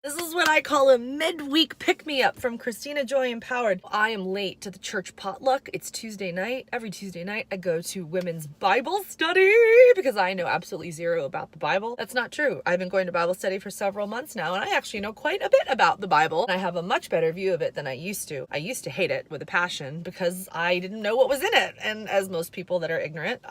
This is what I call a midweek pick-me-up from Christina Joy Empowered. I am late to the church potluck. It's Tuesday night. Every Tuesday night, I go to women's Bible study because I know absolutely zero about the Bible. That's not true. I've been going to Bible study for several months now, and I actually know quite a bit about the Bible. I have a much better view of it than I used to. I used to hate it with a passion because I didn't know what was in it. And as most people that are ignorant,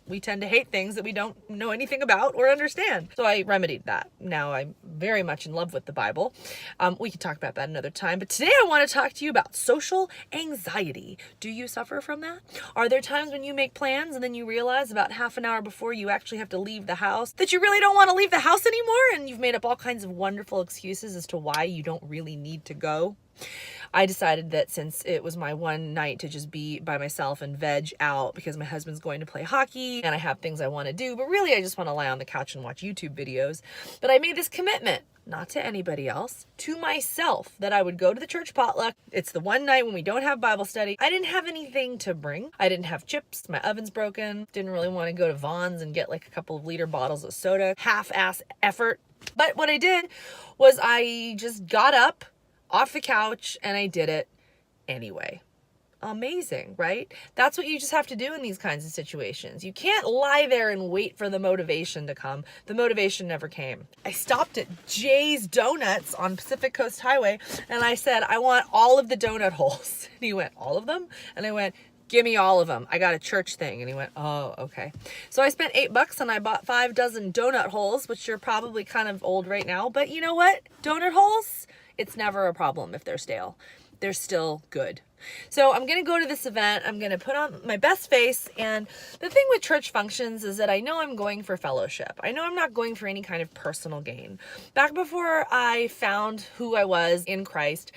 we tend to hate things that we don't know anything about or understand. So I remedied that. Now I'm very much in love with the Bible. We can talk about that another time, but today I want to talk to you about social anxiety. Do you suffer from that? Are there times when you make plans and then you realize about half an hour before you actually have to leave the house that you really don't want to leave the house anymore, and you've made up all kinds of wonderful excuses as to why you don't really need to go? I decided that since it was my one night to just be by myself and veg out because my husband's going to play hockey and I have things I want to do, but really I just want to lie on the couch and watch YouTube videos. But I made this commitment, not to anybody else, to myself, that I would go to the church potluck. It's the one night when we don't have Bible study. I didn't have anything to bring. I didn't have chips. My oven's broken. Didn't really want to go to Vaughn's and get like a couple of liter bottles of soda. Half-ass effort. But what I did was I just got up off the couch and I did it anyway. Amazing, right? That's what you just have to do in these kinds of situations. You can't lie there and wait for the motivation to come. The motivation never came. I stopped at Jay's Donuts on Pacific Coast Highway and I said, I want all of the donut holes. And he went, all of them? And I went, give me all of them. I got a church thing. And he went, oh, okay. So I spent $8 and I bought 5 dozen donut holes, which are probably kind of old right now. But you know what? Donut holes, it's never a problem if they're stale. They're still good. So I'm going to go to this event. I'm going to put on my best face. And the thing with church functions is that I know I'm going for fellowship. I know I'm not going for any kind of personal gain. Back before I found who I was in Christ,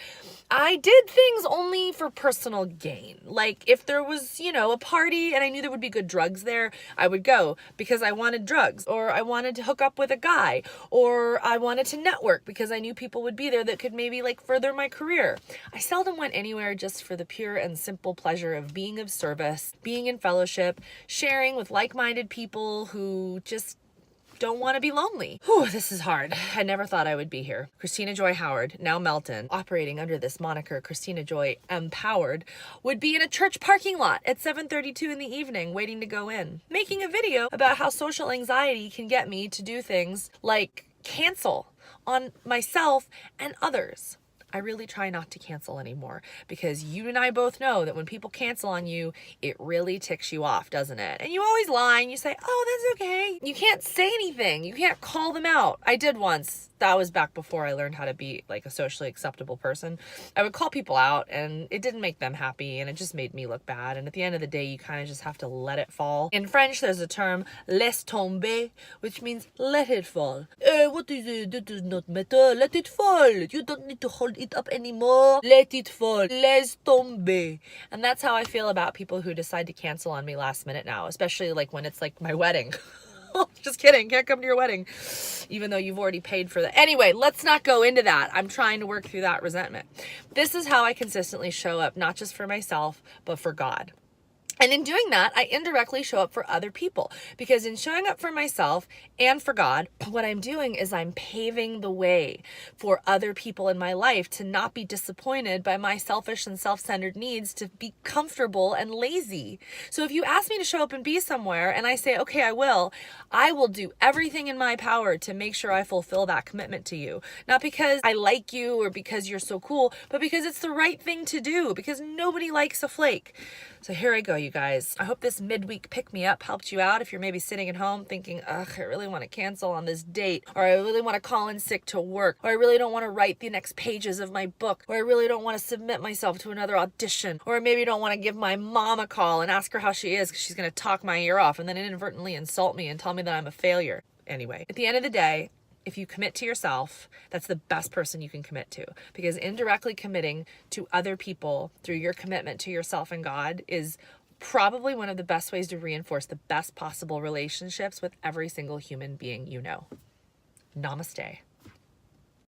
I did things only for personal gain. Like if there was, a party and I knew there would be good drugs there, I would go because I wanted drugs, or I wanted to hook up with a guy, or I wanted to network because I knew people would be there that could maybe further my career. I seldom went anywhere just for the pure and simple pleasure of being of service, being in fellowship, sharing with like-minded people who just don't want to be lonely. Whew, this is hard. I never thought I would be here. Christina Joy Howard, now Melton, operating under this moniker Christina Joy Empowered, would be in a church parking lot at 7:32 in the evening waiting to go in, making a video about how social anxiety can get me to do things like cancel on myself and others. I really try not to cancel anymore because you and I both know that when people cancel on you, it really ticks you off, doesn't it? And you always lie and you say, oh, that's okay. You can't say anything. You can't call them out. I did once. That was back before I learned how to be a socially acceptable person. I would call people out and it didn't make them happy and it just made me look bad. And at the end of the day, you kind of just have to let it fall. In French, there's a term, laisse tomber, which means let it fall. What is it? That does not matter. Let it fall. You don't need to hold it up anymore. Let it fall. Laisse tomber. And that's how I feel about people who decide to cancel on me last minute now, especially when it's my wedding. Just kidding. Can't come to your wedding, even though you've already paid for that. Anyway, let's not go into that. I'm trying to work through that resentment. This is how I consistently show up, not just for myself, but for God. And in doing that, I indirectly show up for other people, because in showing up for myself and for God, what I'm doing is I'm paving the way for other people in my life to not be disappointed by my selfish and self-centered needs to be comfortable and lazy. So if you ask me to show up and be somewhere and I say, okay, I will do everything in my power to make sure I fulfill that commitment to you. Not because I like you or because you're so cool, but because it's the right thing to do, because nobody likes a flake. So here I go, you guys. I hope this midweek pick-me-up helped you out if you're maybe sitting at home thinking, ugh, I really want to cancel on this date, or I really want to call in sick to work, or I really don't want to write the next pages of my book, or I really don't want to submit myself to another audition, or I maybe don't want to give my mom a call and ask her how she is because she's going to talk my ear off and then inadvertently insult me and tell me that I'm a failure. Anyway, at the end of the day, if you commit to yourself, that's the best person you can commit to, because indirectly committing to other people through your commitment to yourself and God is probably one of the best ways to reinforce the best possible relationships with every single human being you know. Namaste.